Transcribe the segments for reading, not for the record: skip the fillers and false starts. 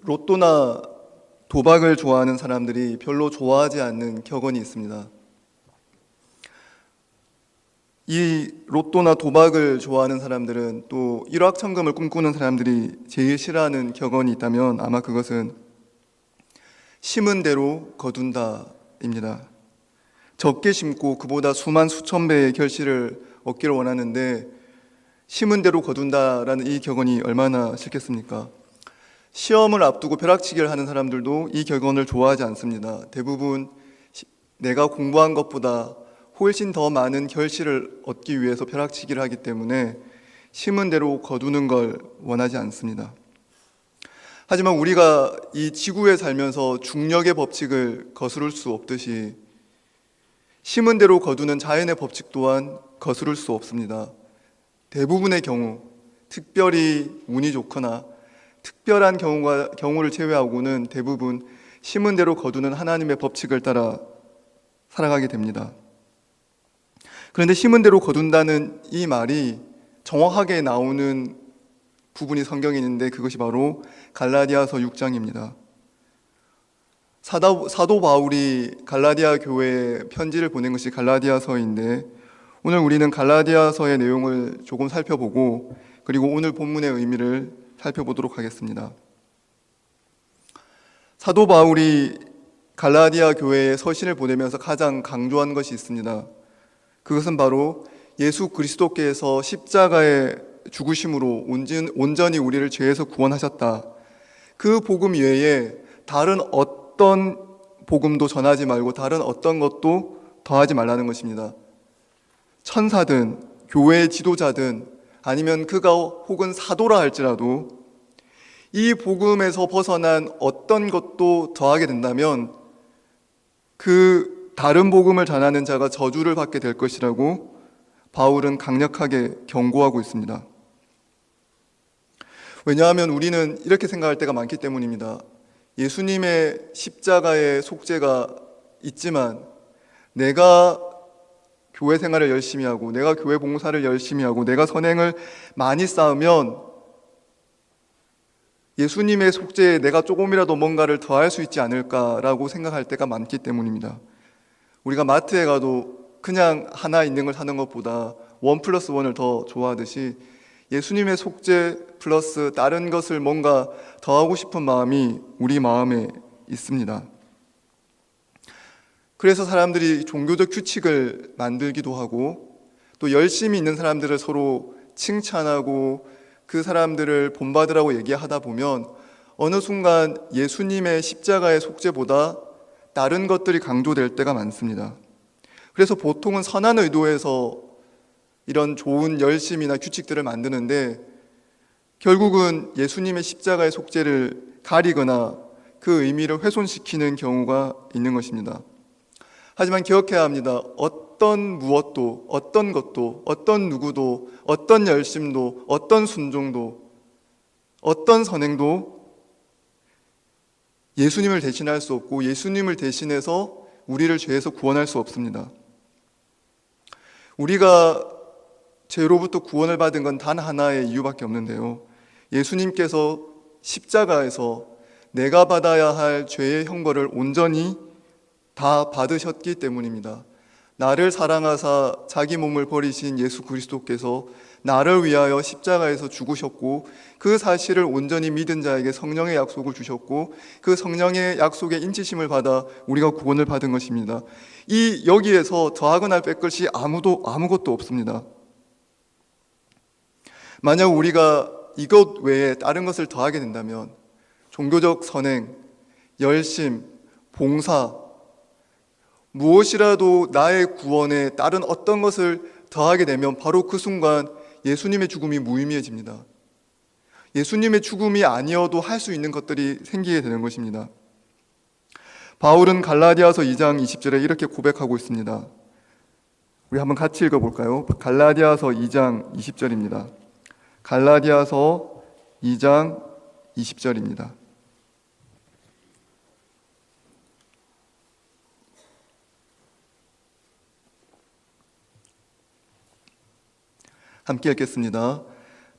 로또나 도박을 좋아하는 사람들이 별로 좋아하지 않는 격언이 있습니다. 이 로또나 도박을 좋아하는 사람들은 또 일확천금을 꿈꾸는 사람들이 제일 싫어하는 격언이 있다면 아마 그것은 심은 대로 거둔다입니다. 적게 심고 그보다 수만 수천 배의 결실을 얻기를 원하는데 심은 대로 거둔다라는 이 격언이 얼마나 싫겠습니까? 시험을 앞두고 벼락치기를 하는 사람들도 이 격언을 좋아하지 않습니다. 대부분 내가 공부한 것보다 훨씬 더 많은 결실을 얻기 위해서 벼락치기를 하기 때문에 심은 대로 거두는 걸 원하지 않습니다. 하지만 우리가 이 지구에 살면서 중력의 법칙을 거스를 수 없듯이 심은 대로 거두는 자연의 법칙 또한 거스를 수 없습니다. 대부분의 경우, 특별히 운이 좋거나 특별한 경우를 제외하고는 대부분 심은 대로 거두는 하나님의 법칙을 따라 살아가게 됩니다. 그런데 심은 대로 거둔다는 이 말이 정확하게 나오는 부분이 성경에 있는데 그것이 바로 갈라디아서 6장입니다. 사도 바울이 갈라디아 교회에 편지를 보낸 것이 갈라디아서인데 오늘 우리는 갈라디아서의 내용을 조금 살펴보고 그리고 오늘 본문의 의미를 살펴보도록 하겠습니다. 사도 바울이 갈라디아 교회에 서신을 보내면서 가장 강조한 것이 있습니다. 그것은 바로 예수 그리스도께서 십자가의 죽으심으로 온전히 우리를 죄에서 구원하셨다. 그 복음 외에 다른 어떤 복음도 전하지 말고 다른 어떤 것도 더하지 말라는 것입니다. 천사든 교회의 지도자든 아니면 그가 혹은 사도라 할지라도 이 복음에서 벗어난 어떤 것도 더하게 된다면 그 다른 복음을 전하는 자가 저주를 받게 될 것이라고 바울은 강력하게 경고하고 있습니다. 왜냐하면 우리는 이렇게 생각할 때가 많기 때문입니다. 예수님의 십자가의 속죄가 있지만 내가 교회 생활을 열심히 하고 내가 교회 봉사를 열심히 하고 내가 선행을 많이 쌓으면 예수님의 속죄에 내가 조금이라도 뭔가를 더할 수 있지 않을까라고 생각할 때가 많기 때문입니다. 우리가 마트에 가도 그냥 하나 있는 걸 사는 것보다 1+1을 더 좋아하듯이 예수님의 속죄 플러스 다른 것을 뭔가 더하고 싶은 마음이 우리 마음에 있습니다. 그래서 사람들이 종교적 규칙을 만들기도 하고 또 열심히 있는 사람들을 서로 칭찬하고 그 사람들을 본받으라고 얘기하다 보면 어느 순간 예수님의 십자가의 속죄보다 다른 것들이 강조될 때가 많습니다. 그래서 보통은 선한 의도에서 이런 좋은 열심이나 규칙들을 만드는데 결국은 예수님의 십자가의 속죄를 가리거나 그 의미를 훼손시키는 경우가 있는 것입니다. 하지만 기억해야 합니다. 어떤 무엇도, 어떤 것도, 어떤 누구도, 어떤 열심도, 어떤 순종도, 어떤 선행도 예수님을 대신할 수 없고 예수님을 대신해서 우리를 죄에서 구원할 수 없습니다. 우리가 죄로부터 구원을 받은 건 단 하나의 이유밖에 없는데요. 예수님께서 십자가에서 내가 받아야 할 죄의 형벌을 온전히 다 받으셨기 때문입니다. 나를 사랑하사 자기 몸을 버리신 예수 그리스도께서 나를 위하여 십자가에서 죽으셨고 그 사실을 온전히 믿은 자에게 성령의 약속을 주셨고 그 성령의 약속의 인치심을 받아 우리가 구원을 받은 것입니다. 여기에서 더하거나 뺄 것이 아무것도 없습니다. 만약 우리가 이것 외에 다른 것을 더하게 된다면 종교적 선행, 열심, 봉사 무엇이라도 나의 구원에 다른 어떤 것을 더하게 되면 바로 그 순간 예수님의 죽음이 무의미해집니다. 예수님의 죽음이 아니어도 할 수 있는 것들이 생기게 되는 것입니다. 바울은 갈라디아서 2장 20절에 이렇게 고백하고 있습니다. 우리 한번 같이 읽어볼까요? 갈라디아서 2장 20절입니다. 갈라디아서 2장 20절입니다. 함께 읽겠습니다.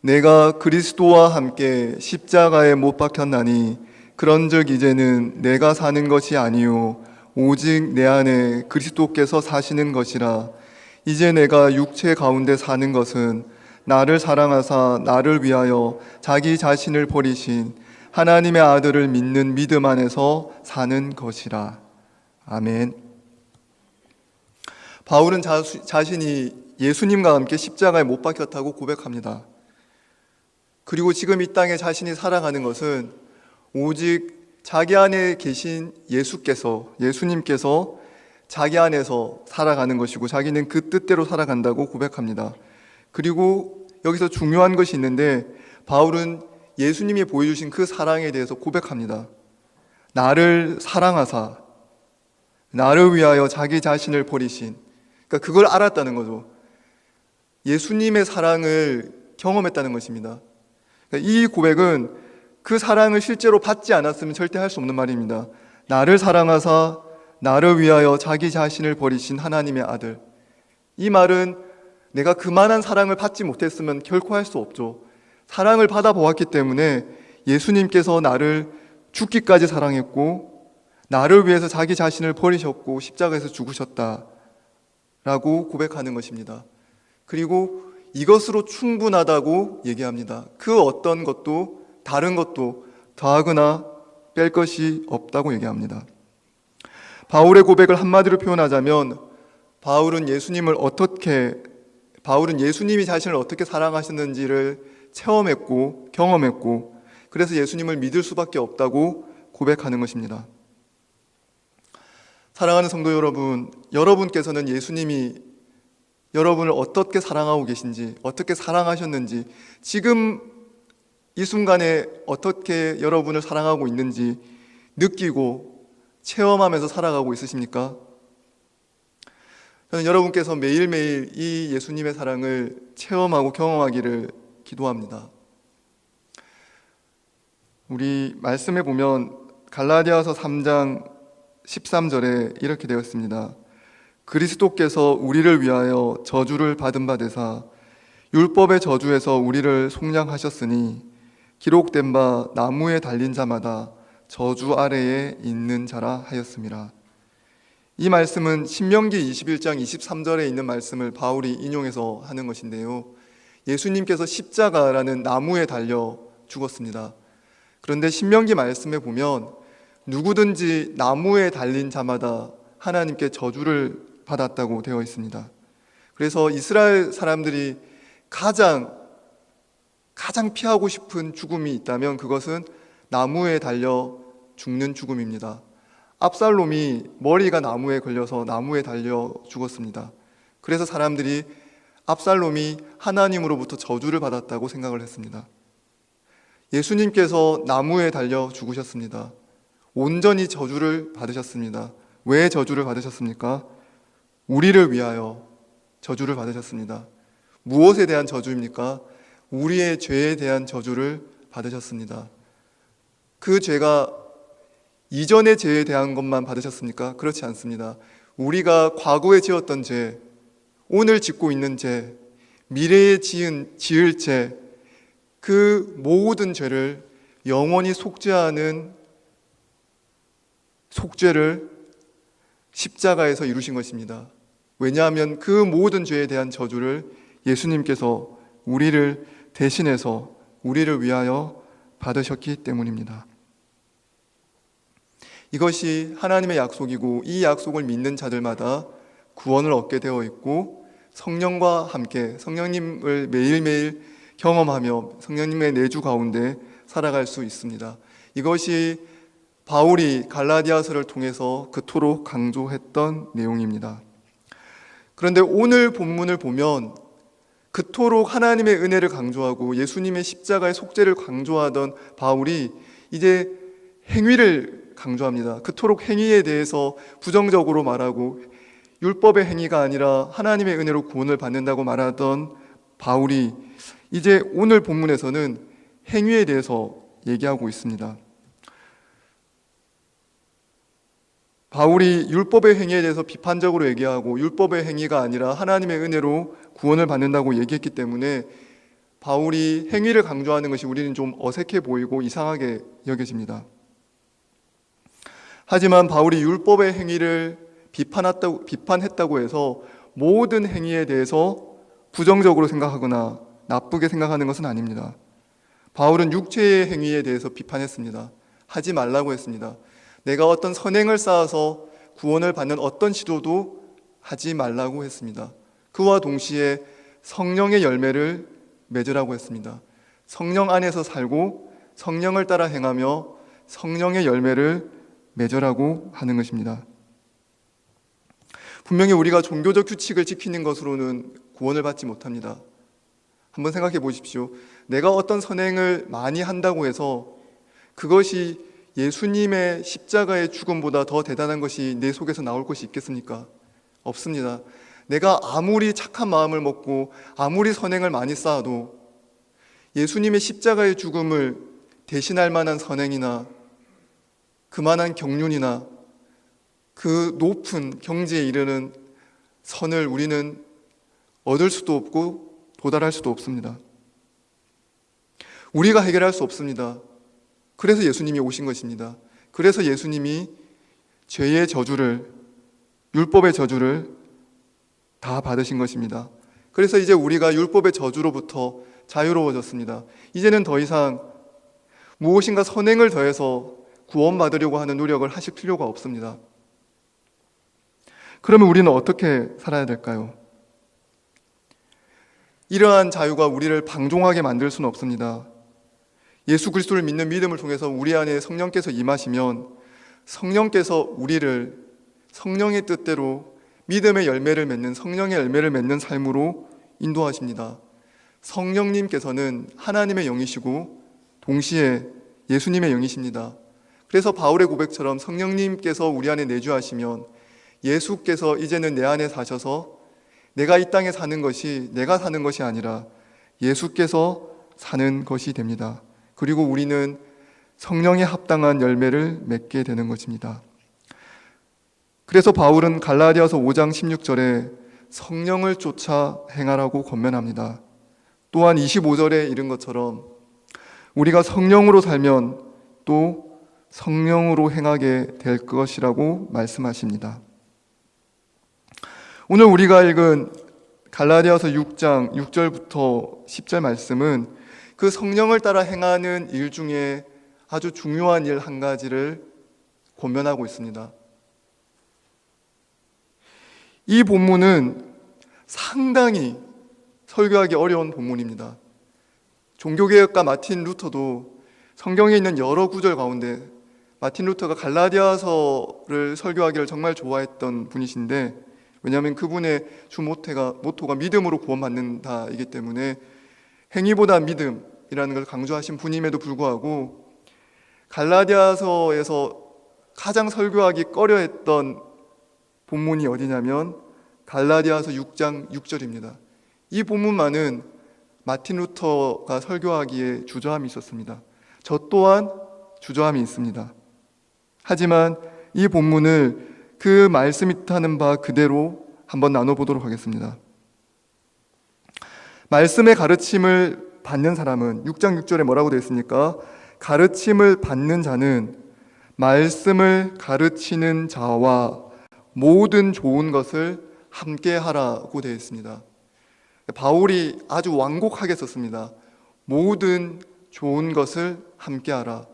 내가 그리스도와 함께 십자가에 못 박혔나니 그런즉 이제는 내가 사는 것이 아니요 오직 내 안에 그리스도께서 사시는 것이라. 이제 내가 육체 가운데 사는 것은 나를 사랑하사 나를 위하여 자기 자신을 버리신 하나님의 아들을 믿는 믿음 안에서 사는 것이라. 아멘. 바울은 자신이 예수님과 함께 십자가에 못 박혔다고 고백합니다. 그리고 지금 이 땅에 자신이 살아가는 것은 오직 자기 안에 계신 예수님께서 자기 안에서 살아가는 것이고 자기는 그 뜻대로 살아간다고 고백합니다. 그리고 여기서 중요한 것이 있는데 바울은 예수님이 보여주신 그 사랑에 대해서 고백합니다. 나를 사랑하사 나를 위하여 자기 자신을 버리신, 그러니까 그걸 알았다는 거죠. 예수님의 사랑을 경험했다는 것입니다. 그러니까 이 고백은 그 사랑을 실제로 받지 않았으면 절대 할 수 없는 말입니다. 나를 사랑하사 나를 위하여 자기 자신을 버리신 하나님의 아들. 이 말은 내가 그만한 사랑을 받지 못했으면 결코 할 수 없죠. 사랑을 받아보았기 때문에 예수님께서 나를 죽기까지 사랑했고 나를 위해서 자기 자신을 버리셨고 십자가에서 죽으셨다라고 고백하는 것입니다. 그리고 이것으로 충분하다고 얘기합니다. 그 어떤 것도 다른 것도 더하거나 뺄 것이 없다고 얘기합니다. 바울의 고백을 한마디로 표현하자면 바울은 예수님이 자신을 어떻게 사랑하셨는지를 체험했고 경험했고 그래서 예수님을 믿을 수밖에 없다고 고백하는 것입니다. 사랑하는 성도 여러분, 여러분께서는 예수님이 여러분을 어떻게 사랑하고 계신지, 어떻게 사랑하셨는지, 지금 이 순간에 어떻게 여러분을 사랑하고 있는지 느끼고 체험하면서 살아가고 있으십니까? 저는 여러분께서 매일매일 이 예수님의 사랑을 체험하고 경험하기를 기도합니다. 우리 말씀에 보면 갈라디아서 3장 13절에 이렇게 되어 있습니다. 그리스도께서 우리를 위하여 저주를 받은 바 되사 율법의 저주에서 우리를 속량하셨으니 기록된 바 나무에 달린 자마다 저주 아래에 있는 자라 하였음이라. 이 말씀은 신명기 21장 23절에 있는 말씀을 바울이 인용해서 하는 것인데요. 예수님께서 십자가라는 나무에 달려 죽었습니다. 그런데 신명기 말씀에 보면 누구든지 나무에 달린 자마다 하나님께 저주를 받았다고 되어 있습니다. 그래서 이스라엘 사람들이 가장 피하고 싶은 죽음이 있다면 그것은 나무에 달려 죽는 죽음입니다. 압살롬이 머리가 나무에 걸려서 나무에 달려 죽었습니다. 그래서 사람들이 압살롬이 하나님으로부터 저주를 받았다고 생각을 했습니다. 예수님께서 나무에 달려 죽으셨습니다. 온전히 저주를 받으셨습니다. 왜 저주를 받으셨습니까? 우리를 위하여 저주를 받으셨습니다. 무엇에 대한 저주입니까? 우리의 죄에 대한 저주를 받으셨습니다. 그 죄가 이전의 죄에 대한 것만 받으셨습니까? 그렇지 않습니다. 우리가 과거에 지었던 죄, 오늘 짓고 있는 죄, 미래에 지을 죄, 그 모든 죄를 영원히 속죄하는 속죄를 십자가에서 이루신 것입니다. 왜냐하면 그 모든 죄에 대한 저주를 예수님께서 우리를 대신해서 우리를 위하여 받으셨기 때문입니다. 이것이 하나님의 약속이고 이 약속을 믿는 자들마다 구원을 얻게 되어 있고 성령과 함께 성령님을 매일매일 경험하며 성령님의 내주 가운데 살아갈 수 있습니다. 이것이 바울이 갈라디아서를 통해서 그토록 강조했던 내용입니다. 그런데 오늘 본문을 보면 그토록 하나님의 은혜를 강조하고 예수님의 십자가의 속죄를 강조하던 바울이 이제 행위를 강조합니다. 그토록 행위에 대해서 부정적으로 말하고 율법의 행위가 아니라 하나님의 은혜로 구원을 받는다고 말하던 바울이 이제 오늘 본문에서는 행위에 대해서 얘기하고 있습니다. 바울이 율법의 행위에 대해서 비판적으로 얘기하고 율법의 행위가 아니라 하나님의 은혜로 구원을 받는다고 얘기했기 때문에 바울이 행위를 강조하는 것이 우리는 좀 어색해 보이고 이상하게 여겨집니다. 하지만 바울이 율법의 행위를 비판했다고 해서 모든 행위에 대해서 부정적으로 생각하거나 나쁘게 생각하는 것은 아닙니다. 바울은 육체의 행위에 대해서 비판했습니다. 하지 말라고 했습니다. 내가 어떤 선행을 쌓아서 구원을 받는 어떤 시도도 하지 말라고 했습니다. 그와 동시에 성령의 열매를 맺으라고 했습니다. 성령 안에서 살고 성령을 따라 행하며 성령의 열매를 맺으라고 하는 것입니다. 분명히 우리가 종교적 규칙을 지키는 것으로는 구원을 받지 못합니다. 한번 생각해 보십시오. 내가 어떤 선행을 많이 한다고 해서 그것이 예수님의 십자가의 죽음보다 더 대단한 것이 내 속에서 나올 것이 있겠습니까? 없습니다. 내가 아무리 착한 마음을 먹고 아무리 선행을 많이 쌓아도 예수님의 십자가의 죽음을 대신할 만한 선행이나 그만한 경륜이나 그 높은 경지에 이르는 선을 우리는 얻을 수도 없고 도달할 수도 없습니다. 우리가 해결할 수 없습니다. 그래서 예수님이 오신 것입니다. 그래서 예수님이 죄의 저주를, 율법의 저주를 다 받으신 것입니다. 그래서 이제 우리가 율법의 저주로부터 자유로워졌습니다. 이제는 더 이상 무엇인가 선행을 더해서 구원받으려고 하는 노력을 하실 필요가 없습니다. 그러면 우리는 어떻게 살아야 될까요? 이러한 자유가 우리를 방종하게 만들 수는 없습니다. 예수 그리스도를 믿는 믿음을 통해서 우리 안에 성령께서 임하시면 성령께서 우리를 성령의 뜻대로 믿음의 열매를 맺는, 성령의 열매를 맺는 삶으로 인도하십니다. 성령님께서는 하나님의 영이시고 동시에 예수님의 영이십니다. 그래서 바울의 고백처럼 성령님께서 우리 안에 내주하시면 예수께서 이제는 내 안에 사셔서 내가 이 땅에 사는 것이 내가 사는 것이 아니라 예수께서 사는 것이 됩니다. 그리고 우리는 성령에 합당한 열매를 맺게 되는 것입니다. 그래서 바울은 갈라디아서 5장 16절에 성령을 쫓아 행하라고 권면합니다. 또한 25절에 이른 것처럼 우리가 성령으로 살면 또 성령으로 행하게 될 것이라고 말씀하십니다. 오늘 우리가 읽은 갈라디아서 6장 6절부터 10절 말씀은 그 성령을 따라 행하는 일 중에 아주 중요한 일 한 가지를 권면하고 있습니다. 이 본문은 상당히 설교하기 어려운 본문입니다. 종교개혁가 마틴 루터도 성경에 있는 여러 구절 가운데 마틴 루터가 갈라디아서를 설교하기를 정말 좋아했던 분이신데, 왜냐하면 그분의 주 모토가 믿음으로 구원받는다이기 때문에 행위보다 믿음이라는 걸 강조하신 분임에도 불구하고 갈라디아서에서 가장 설교하기 꺼려했던 본문이 어디냐면 갈라디아서 6장 6절입니다. 이 본문만은 마틴 루터가 설교하기에 주저함이 있었습니다. 저 또한 주저함이 있습니다. 하지만 이 본문을 그 말씀이 뜻하는 바 그대로 한번 나눠보도록 하겠습니다. 말씀의 가르침을 받는 사람은 6장 6절에 뭐라고 되어 있습니까? 가르침을 받는 자는 말씀을 가르치는 자와 모든 좋은 것을 함께 하라고 되어 있습니다. 바울이 아주 완곡하게 썼습니다. 모든 좋은 것을 함께 하라.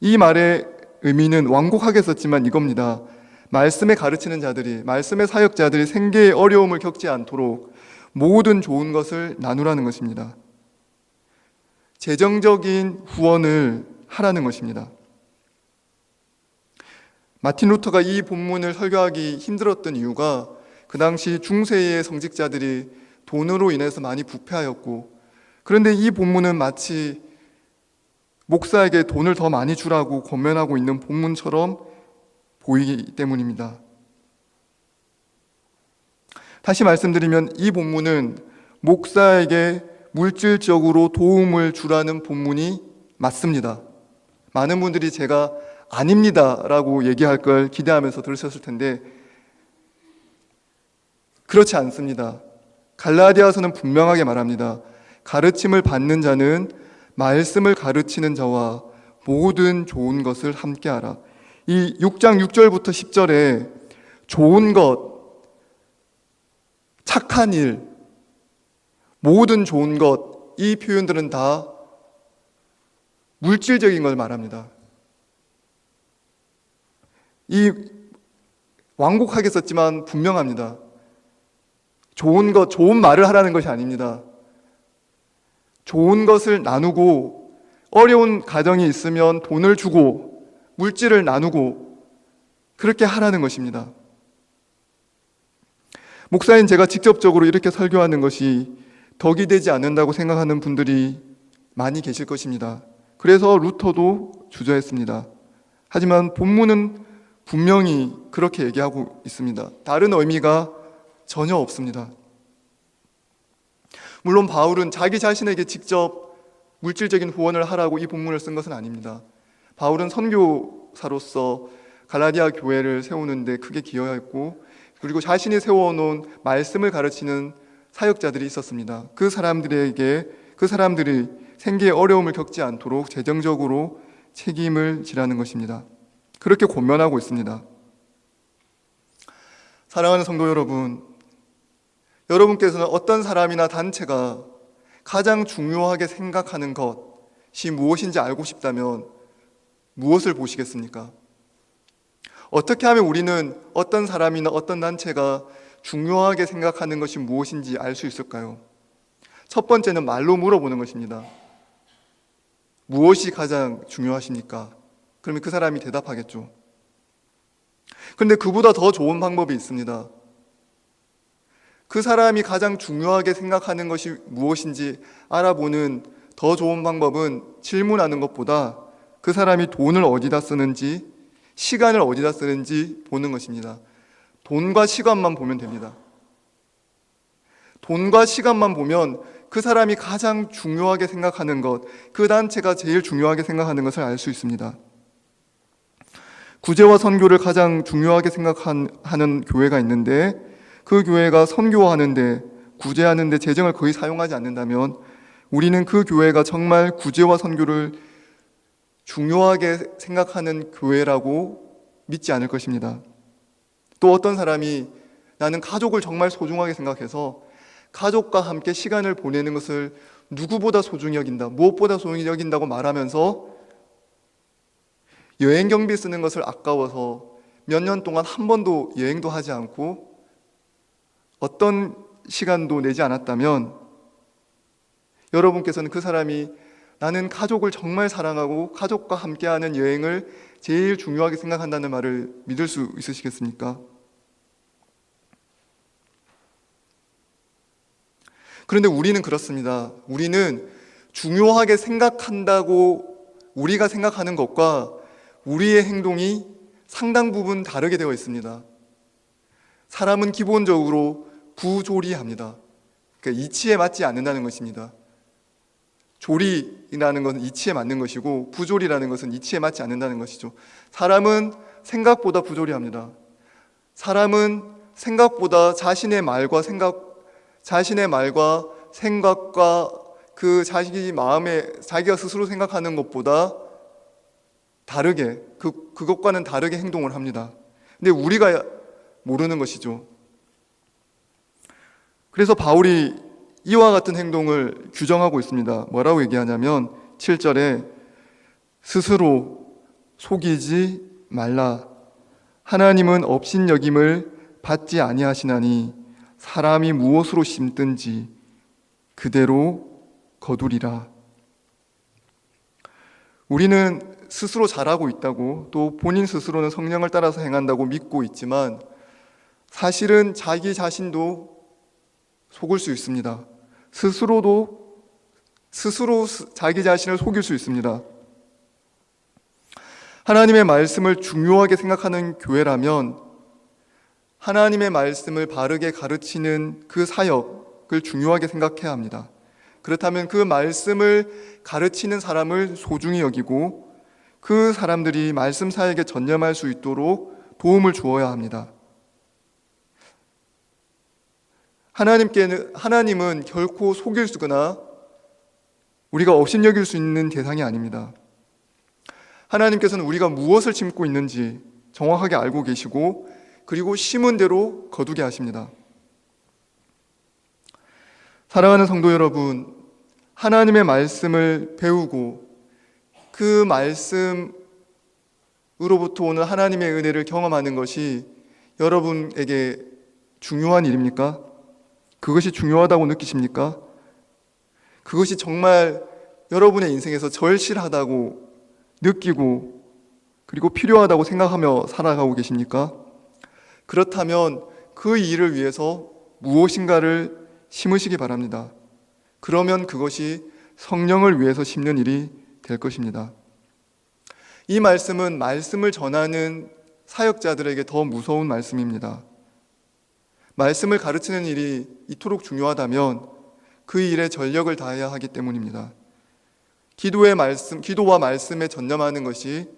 이 말의 의미는 완곡하게 썼지만 이겁니다. 말씀에 가르치는 자들이, 말씀의 사역자들이 생계의 어려움을 겪지 않도록 모든 좋은 것을 나누라는 것입니다. 재정적인 후원을 하라는 것입니다. 마틴 루터가 이 본문을 설교하기 힘들었던 이유가 그 당시 중세의 성직자들이 돈으로 인해서 많이 부패하였고, 그런데 이 본문은 마치 목사에게 돈을 더 많이 주라고 권면하고 있는 본문처럼 보이기 때문입니다. 다시 말씀드리면 이 본문은 목사에게 물질적으로 도움을 주라는 본문이 맞습니다. 많은 분들이 제가 아닙니다 라고 얘기할 걸 기대하면서 들으셨을 텐데 그렇지 않습니다. 갈라디아서는 분명하게 말합니다. 가르침을 받는 자는 말씀을 가르치는 자와 모든 좋은 것을 함께하라. 이 6장 6절부터 10절에 좋은 것, 착한 일, 모든 좋은 것, 이 표현들은 다 물질적인 걸 말합니다. 이 완곡하게 썼지만 분명합니다. 좋은 것, 좋은 말을 하라는 것이 아닙니다. 좋은 것을 나누고 어려운 가정이 있으면 돈을 주고 물질을 나누고 그렇게 하라는 것입니다. 목사인 제가 직접적으로 이렇게 설교하는 것이 덕이 되지 않는다고 생각하는 분들이 많이 계실 것입니다. 그래서 루터도 주저했습니다. 하지만 본문은 분명히 그렇게 얘기하고 있습니다. 다른 의미가 전혀 없습니다. 물론 바울은 자기 자신에게 직접 물질적인 후원을 하라고 이 본문을 쓴 것은 아닙니다. 바울은 선교사로서 갈라디아 교회를 세우는데 크게 기여했고, 그리고 자신이 세워놓은 말씀을 가르치는 사역자들이 있었습니다. 그 사람들이 생계에 어려움을 겪지 않도록 재정적으로 책임을 지라는 것입니다. 그렇게 권면하고 있습니다. 사랑하는 성도 여러분, 여러분께서는 어떤 사람이나 단체가 가장 중요하게 생각하는 것이 무엇인지 알고 싶다면 무엇을 보시겠습니까? 어떻게 하면 우리는 어떤 사람이나 어떤 단체가 중요하게 생각하는 것이 무엇인지 알 수 있을까요? 첫 번째는 말로 물어보는 것입니다. 무엇이 가장 중요하십니까? 그러면 그 사람이 대답하겠죠. 그런데 그보다 더 좋은 방법이 있습니다. 그 사람이 가장 중요하게 생각하는 것이 무엇인지 알아보는 더 좋은 방법은 질문하는 것보다 그 사람이 돈을 어디다 쓰는지, 시간을 어디다 쓰는지 보는 것입니다. 돈과 시간만 보면 됩니다. 돈과 시간만 보면 그 사람이 가장 중요하게 생각하는 것, 그 단체가 제일 중요하게 생각하는 것을 알 수 있습니다. 구제와 선교를 가장 중요하게 생각하는 교회가 있는데, 그 교회가 선교하는데, 구제하는데 재정을 거의 사용하지 않는다면 우리는 그 교회가 정말 구제와 선교를 중요하게 생각하는 교회라고 믿지 않을 것입니다. 또 어떤 사람이 나는 가족을 정말 소중하게 생각해서 가족과 함께 시간을 보내는 것을 누구보다 소중히 여긴다, 무엇보다 소중히 여긴다고 말하면서 여행 경비 쓰는 것을 아까워서 몇 년 동안 한 번도 여행도 하지 않고 어떤 시간도 내지 않았다면 여러분께서는 그 사람이 나는 가족을 정말 사랑하고 가족과 함께하는 여행을 제일 중요하게 생각한다는 말을 믿을 수 있으시겠습니까? 그런데 우리는 그렇습니다. 우리는 중요하게 생각한다고 우리가 생각하는 것과 우리의 행동이 상당 부분 다르게 되어 있습니다. 사람은 기본적으로 부조리합니다. 그러니까 이치에 맞지 않는다는 것입니다. 조리라는 것은 이치에 맞는 것이고 부조리라는 것은 이치에 맞지 않는다는 것이죠. 사람은 생각보다 부조리합니다. 사람은 생각보다 자신의 말과 생각과 그 자기 마음에 자기가 스스로 생각하는 것보다 다르게 그것과는 다르게 행동을 합니다. 근데 우리가 모르는 것이죠. 그래서 바울이 이와 같은 행동을 규정하고 있습니다. 뭐라고 얘기하냐면 7절에 스스로 속이지 말라. 하나님은 업신여김을 받지 아니하시나니 사람이 무엇으로 심든지 그대로 거두리라. 우리는 스스로 잘하고 있다고, 또 본인 스스로는 성령을 따라서 행한다고 믿고 있지만 사실은 자기 자신도 속을 수 있습니다. 스스로 자기 자신을 속일 수 있습니다. 하나님의 말씀을 중요하게 생각하는 교회라면 하나님의 말씀을 바르게 가르치는 그 사역을 중요하게 생각해야 합니다. 그렇다면 그 말씀을 가르치는 사람을 소중히 여기고 그 사람들이 말씀 사역에 전념할 수 있도록 도움을 주어야 합니다. 하나님은 결코 속일 수거나 우리가 업신여길 수 있는 대상이 아닙니다. 하나님께서는 우리가 무엇을 심고 있는지 정확하게 알고 계시고 그리고 심은 대로 거두게 하십니다. 사랑하는 성도 여러분, 하나님의 말씀을 배우고 그 말씀으로부터 오는 하나님의 은혜를 경험하는 것이 여러분에게 중요한 일입니까? 그것이 중요하다고 느끼십니까? 그것이 정말 여러분의 인생에서 절실하다고 느끼고 그리고 필요하다고 생각하며 살아가고 계십니까? 그렇다면 그 일을 위해서 무엇인가를 심으시기 바랍니다. 그러면 그것이 성령을 위해서 심는 일이 될 것입니다. 이 말씀은 말씀을 전하는 사역자들에게 더 무서운 말씀입니다. 말씀을 가르치는 일이 이토록 중요하다면 그 일에 전력을 다해야 하기 때문입니다. 기도와 말씀에 전념하는 것이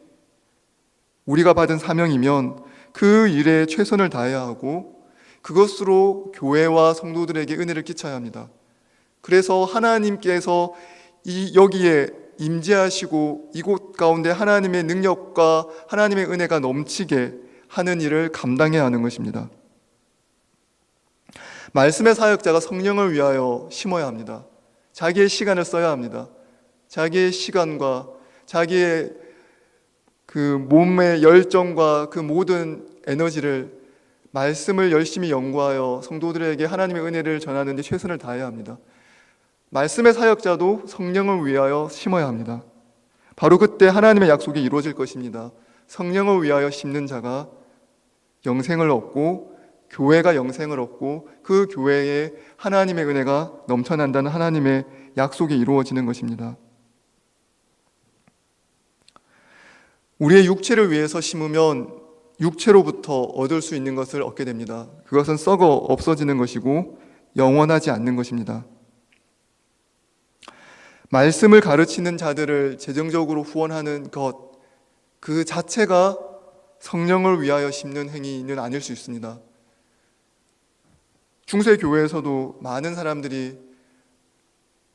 우리가 받은 사명이면 그 일에 최선을 다해야 하고 그것으로 교회와 성도들에게 은혜를 끼쳐야 합니다. 그래서 하나님께서 여기에 임재하시고 이곳 가운데 하나님의 능력과 하나님의 은혜가 넘치게 하는 일을 감당해야 하는 것입니다. 말씀의 사역자가 성령을 위하여 심어야 합니다. 자기의 시간을 써야 합니다. 자기의 시간과 자기의 그 몸의 열정과 그 모든 에너지를 말씀을 열심히 연구하여 성도들에게 하나님의 은혜를 전하는 데 최선을 다해야 합니다. 말씀의 사역자도 성령을 위하여 심어야 합니다. 바로 그때 하나님의 약속이 이루어질 것입니다. 성령을 위하여 심는 자가 영생을 얻고 교회가 영생을 얻고 그 교회에 하나님의 은혜가 넘쳐난다는 하나님의 약속이 이루어지는 것입니다. 우리의 육체를 위해서 심으면 육체로부터 얻을 수 있는 것을 얻게 됩니다. 그것은 썩어 없어지는 것이고 영원하지 않는 것입니다. 말씀을 가르치는 자들을 재정적으로 후원하는 것, 그 자체가 성령을 위하여 심는 행위는 아닐 수 있습니다. 중세교회에서도 많은 사람들이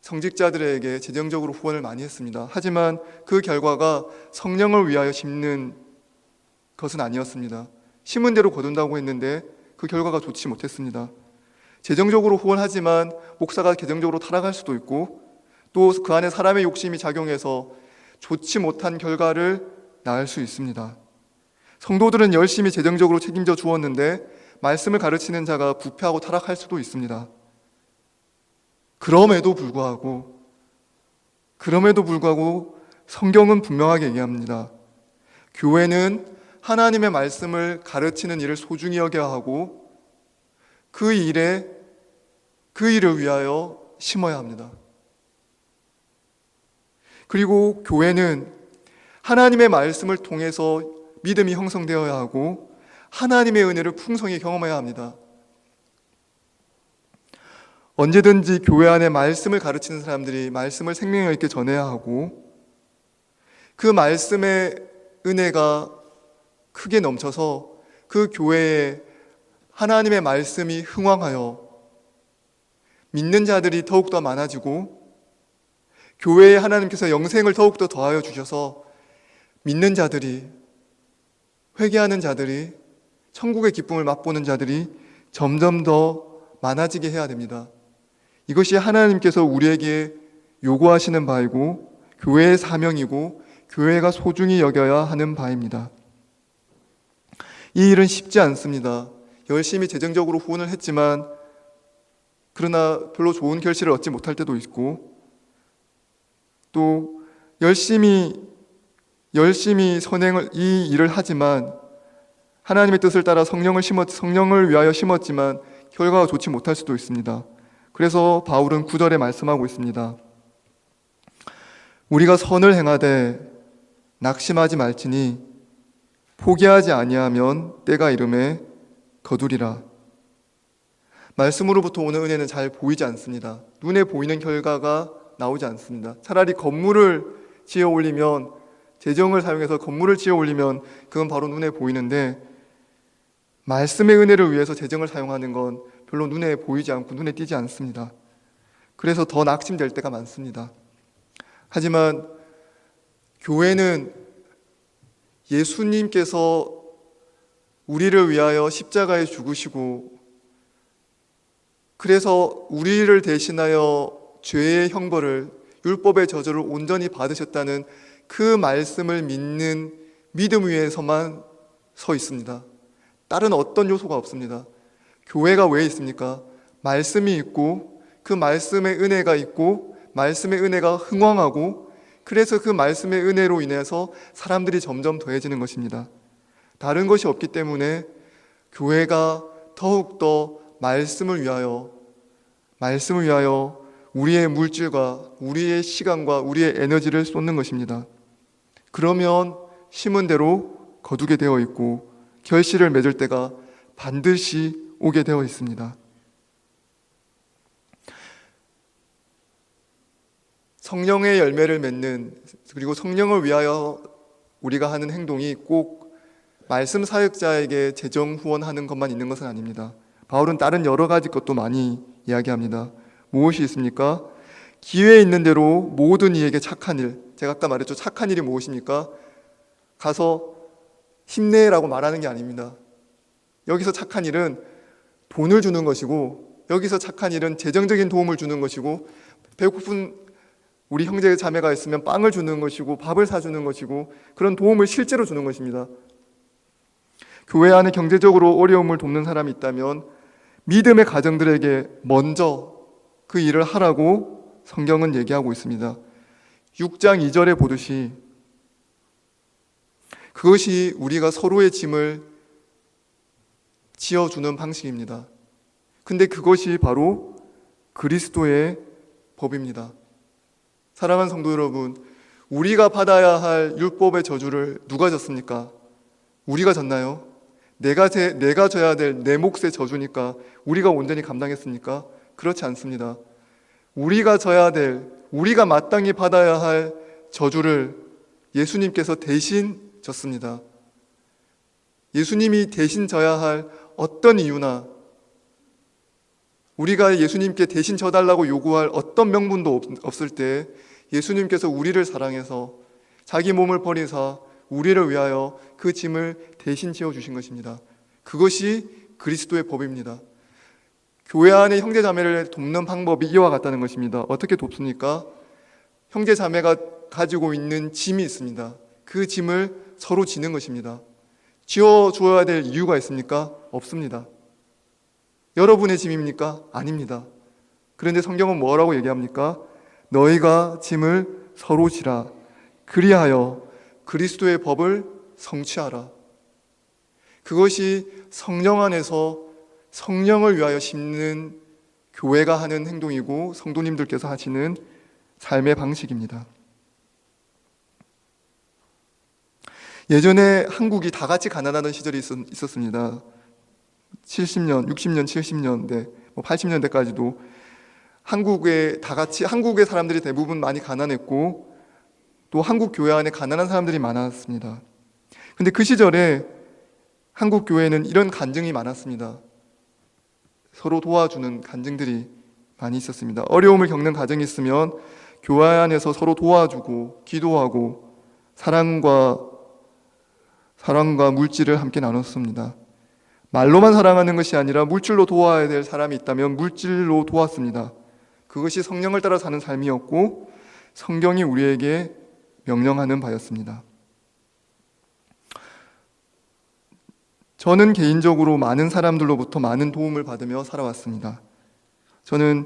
성직자들에게 재정적으로 후원을 많이 했습니다. 하지만 그 결과가 성령을 위하여 심는 것은 아니었습니다. 심은 대로 거둔다고 했는데 그 결과가 좋지 못했습니다. 재정적으로 후원하지만 목사가 재정적으로 타락할 수도 있고 또 그 안에 사람의 욕심이 작용해서 좋지 못한 결과를 낳을 수 있습니다. 성도들은 열심히 재정적으로 책임져 주었는데 말씀을 가르치는 자가 부패하고 타락할 수도 있습니다. 그럼에도 불구하고 성경은 분명하게 얘기합니다. 교회는 하나님의 말씀을 가르치는 일을 소중히 여겨야 하고 그 일을 위하여 심어야 합니다. 그리고 교회는 하나님의 말씀을 통해서 믿음이 형성되어야 하고 하나님의 은혜를 풍성히 경험해야 합니다. 언제든지 교회 안에 말씀을 가르치는 사람들이 말씀을 생명 있게 전해야 하고 그 말씀의 은혜가 크게 넘쳐서 그 교회에 하나님의 말씀이 흥왕하여 믿는 자들이 더욱더 많아지고 교회에 하나님께서 영생을 더욱더 더하여 주셔서 믿는 자들이, 회개하는 자들이, 천국의 기쁨을 맛보는 자들이 점점 더 많아지게 해야 됩니다. 이것이 하나님께서 우리에게 요구하시는 바이고 교회의 사명이고 교회가 소중히 여겨야 하는 바입니다. 이 일은 쉽지 않습니다. 열심히 재정적으로 후원을 했지만 그러나 별로 좋은 결실을 얻지 못할 때도 있고 또 열심히 이 일을 하지만 하나님의 뜻을 따라 성령을 위하여 심었지만 결과가 좋지 못할 수도 있습니다. 그래서 바울은 9절에 말씀하고 있습니다. 우리가 선을 행하되 낙심하지 말지니 포기하지 아니하면 때가 이름에 거두리라. 말씀으로부터 오는 은혜는 잘 보이지 않습니다. 눈에 보이는 결과가 나오지 않습니다. 차라리 건물을 지어 올리면, 재정을 사용해서 건물을 지어 올리면 그건 바로 눈에 보이는데 말씀의 은혜를 위해서 재정을 사용하는 건 별로 눈에 보이지 않고 눈에 띄지 않습니다. 그래서 더 낙심될 때가 많습니다. 하지만 교회는 예수님께서 우리를 위하여 십자가에 죽으시고 그래서 우리를 대신하여 죄의 형벌을, 율법의 저주를 온전히 받으셨다는 그 말씀을 믿는 믿음 위에서만 서 있습니다. 다른 어떤 요소가 없습니다. 교회가 왜 있습니까? 말씀이 있고 그 말씀의 은혜가 있고 말씀의 은혜가 흥왕하고 그래서 그 말씀의 은혜로 인해서 사람들이 점점 더해지는 것입니다. 다른 것이 없기 때문에 교회가 더욱더 말씀을 위하여 우리의 물질과 우리의 시간과 우리의 에너지를 쏟는 것입니다. 그러면 심은 대로 거두게 되어 있고 결실을 맺을 때가 반드시 오게 되어 있습니다. 성령의 열매를 맺는, 그리고 성령을 위하여 우리가 하는 행동이 꼭 말씀 사역자에게 재정 후원하는 것만 있는 것은 아닙니다. 바울은 다른 여러 가지 것도 많이 이야기합니다. 무엇이 있습니까? 기회 있는 대로 모든 이에게 착한 일, 제가 아까 말했죠. 착한 일이 무엇입니까? 가서 힘내라고 말하는 게 아닙니다. 여기서 착한 일은 돈을 주는 것이고, 여기서 착한 일은 재정적인 도움을 주는 것이고, 배고픈 우리 형제 자매가 있으면 빵을 주는 것이고 밥을 사주는 것이고 그런 도움을 실제로 주는 것입니다. 교회 안에 경제적으로 어려움을 돕는 사람이 있다면 믿음의 가정들에게 먼저 그 일을 하라고 성경은 얘기하고 있습니다. 6장 2절에 보듯이 그것이 우리가 서로의 짐을 지어주는 방식입니다. 근데 그것이 바로 그리스도의 법입니다. 사랑하는 성도 여러분, 우리가 받아야 할 율법의 저주를 누가 졌습니까? 우리가 졌나요? 내가 져야 될 내 몫의 저주니까 우리가 온전히 감당했습니까? 그렇지 않습니다. 우리가 져야 될, 우리가 마땅히 받아야 할 저주를 예수님께서 대신 졌습니다. 예수님이 대신 져야 할 어떤 이유나 우리가 예수님께 대신 져달라고 요구할 어떤 명분도 없을 때 예수님께서 우리를 사랑해서 자기 몸을 버리사 우리를 위하여 그 짐을 대신 지어주신 것입니다. 그것이 그리스도의 법입니다. 교회 안에 형제자매를 돕는 방법이 이와 같다는 것입니다. 어떻게 돕습니까? 형제자매가 가지고 있는 짐이 있습니다. 그 짐을 서로 지는 것입니다. 지어줘야 될 이유가 있습니까? 없습니다. 여러분의 짐입니까? 아닙니다. 그런데 성경은 뭐라고 얘기합니까? 너희가 짐을 서로 지라. 그리하여 그리스도의 법을 성취하라. 그것이 성령 안에서 성령을 위하여 심는 교회가 하는 행동이고 성도님들께서 하시는 삶의 방식입니다. 예전에 한국이 다 같이 가난하던 시절이 있었습니다. 70년, 60년, 70년대, 80년대까지도 한국의 사람들이 대부분 많이 가난했고 또 한국 교회 안에 가난한 사람들이 많았습니다. 근데 그 시절에 한국 교회는 이런 간증이 많았습니다. 서로 도와주는 간증들이 많이 있었습니다. 어려움을 겪는 가정이 있으면 교회 안에서 서로 도와주고 기도하고 사랑과 물질을 함께 나눴습니다. 말로만 사랑하는 것이 아니라 물질로 도와야 될 사람이 있다면 물질로 도왔습니다. 그것이 성령을 따라 사는 삶이었고 성경이 우리에게 명령하는 바였습니다. 저는 개인적으로 많은 사람들로부터 많은 도움을 받으며 살아왔습니다. 저는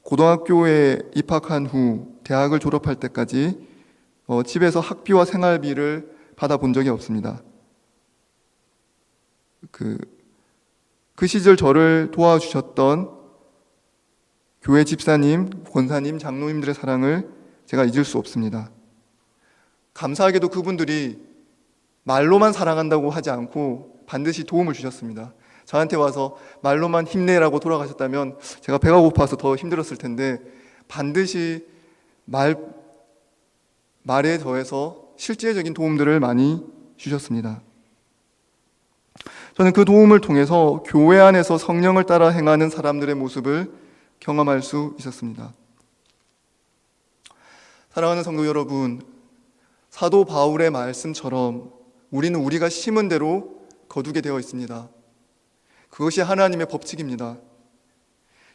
고등학교에 입학한 후 대학을 졸업할 때까지 집에서 학비와 생활비를 받아본 적이 없습니다. 그 시절 저를 도와주셨던 교회 집사님, 권사님, 장로님들의 사랑을 제가 잊을 수 없습니다. 감사하게도 그분들이 말로만 사랑한다고 하지 않고 반드시 도움을 주셨습니다. 저한테 와서 말로만 힘내라고 돌아가셨다면 제가 배가 고파서 더 힘들었을 텐데 반드시 말에 더해서 실제적인 도움들을 많이 주셨습니다. 저는 그 도움을 통해서 교회 안에서 성령을 따라 행하는 사람들의 모습을 경험할 수 있었습니다. 사랑하는 성도 여러분, 사도 바울의 말씀처럼 우리는 우리가 심은 대로 거두게 되어 있습니다. 그것이 하나님의 법칙입니다.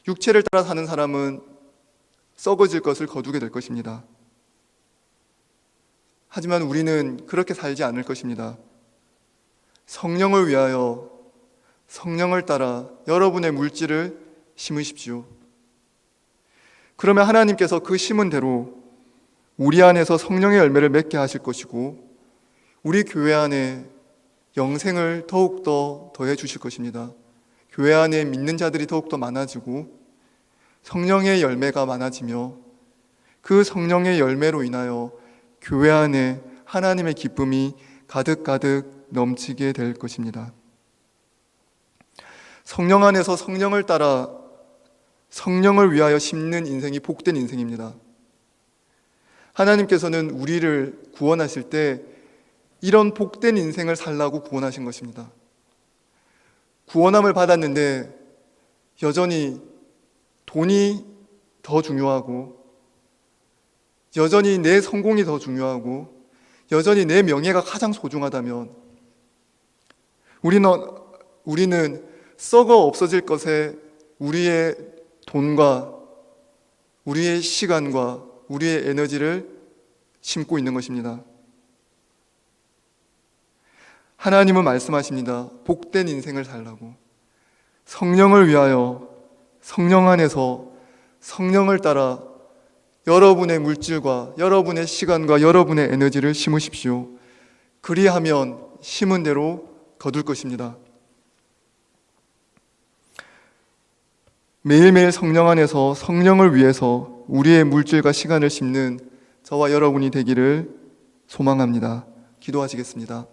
육체를 따라 사는 사람은 썩어질 것을 거두게 될 것입니다. 하지만 우리는 그렇게 살지 않을 것입니다. 성령을 위하여 성령을 따라 여러분의 물질을 심으십시오. 그러면 하나님께서 그 심은 대로 우리 안에서 성령의 열매를 맺게 하실 것이고 우리 교회 안에 영생을 더욱더 더해 주실 것입니다. 교회 안에 믿는 자들이 더욱더 많아지고 성령의 열매가 많아지며 그 성령의 열매로 인하여 교회 안에 하나님의 기쁨이 가득가득 넘치게 될 것입니다. 성령 안에서 성령을 따라 성령을 위하여 심는 인생이 복된 인생입니다. 하나님께서는 우리를 구원하실 때 이런 복된 인생을 살라고 구원하신 것입니다. 구원함을 받았는데 여전히 돈이 더 중요하고 여전히 내 성공이 더 중요하고 여전히 내 명예가 가장 소중하다면 우리는 썩어 없어질 것에 우리의 돈과 우리의 시간과 우리의 에너지를 심고 있는 것입니다. 하나님은 말씀하십니다. 복된 인생을 살라고. 성령을 위하여 성령 안에서 성령을 따라 여러분의 물질과 여러분의 시간과 여러분의 에너지를 심으십시오. 그리하면 심은 대로 거둘 것입니다. 매일매일 성령 안에서 성령을 위해서 우리의 물질과 시간을 심는 저와 여러분이 되기를 소망합니다. 기도하시겠습니다.